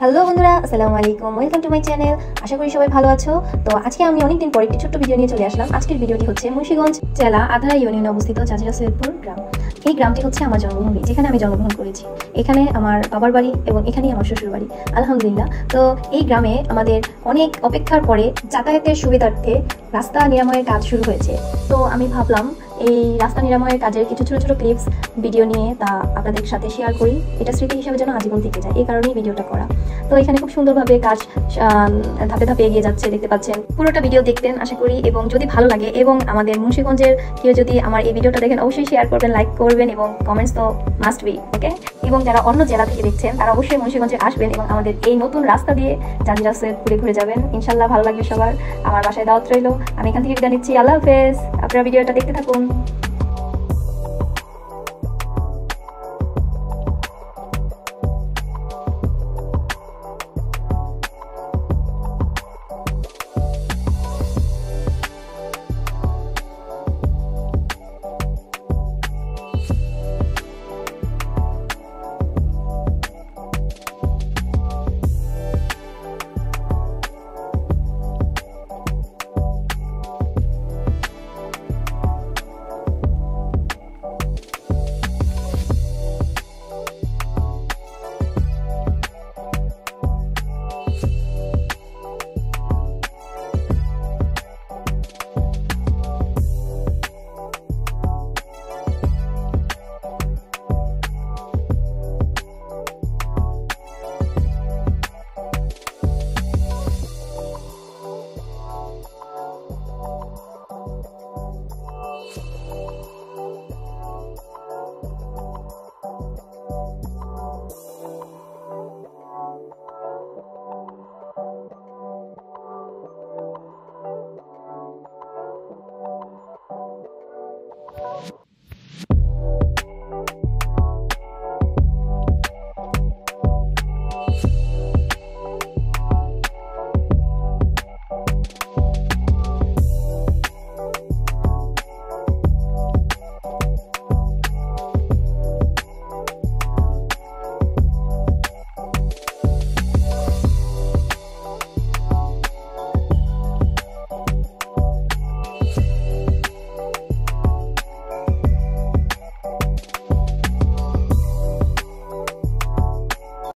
Hello বন্ধুরা, আসসালামু আলাইকুম। Welcome to my channel. আশা করি সবাই ভালো আছো। তো আজকে আমি অনেকদিন পর একটি ছোট্ট ভিডিও নিয়ে চলে আসলাম। আজকের ভিডিওটি হচ্ছে মুন্সিগঞ্জ জেলা আধারা ইউনিয়নে অবস্থিত জাজিরা সৈয়দপুর গ্রাম। এই গ্রামটি হচ্ছে আমার জন্মভূমি, যেখানে আমি জন্মগ্রহণ করেছি। এখানে আমার বাবার বাড়ি এবং এখানেই আমার শ্বশুর বাড়ি, আলহামদুলিল্লাহ। তো এই গ্রামে আমাদের অনেক অপেক্ষার পরে যাতায়াতের সুবিধার্থে রাস্তা নিরাময়ের কাজ শুরু হয়েছে। তো আমি ভাবলাম এই রাস্তা নিরাময়ের কাজের কিছু ছোটো ছোটো ক্লিপস ভিডিও নিয়ে তা আপনাদের সাথে শেয়ার করি। এটা স্মৃতি হিসেবে যেন আজীবন থেকে যায়, এই কারণেই ভিডিওটা করা। তো এখানে খুব সুন্দরভাবে কাজ ধাপে ধাপে এগিয়ে যাচ্ছে, দেখতে পাচ্ছেন। পুরোটা ভিডিও দেখবেন আশা করি, এবং যদি ভালো লাগে এবং আমাদের মুন্সিগঞ্জের কেউ যদি আমার এই ভিডিওটা দেখেন অবশ্যই শেয়ার করবেন, লাইক করবেন এবং কমেন্টস তো মাস্ট বি, ওকে। এবং যারা অন্য জেলা থেকে দেখছেন তারা অবশ্যই মুন্সিগঞ্জে আসবেন এবং আমাদের এই নতুন রাস্তা দিয়ে জাজিরা সৈয়দপুরে ঘুরে যাবেন। ইনশাল্লাহ ভালো লাগবে সবার। আমার বাসায় দাওয়াত রইল। আমি এখান থেকে বিদায় নিচ্ছি। আল্লাহ হাফেজ। আপনারা ভিডিওটা দেখতে থাকুন।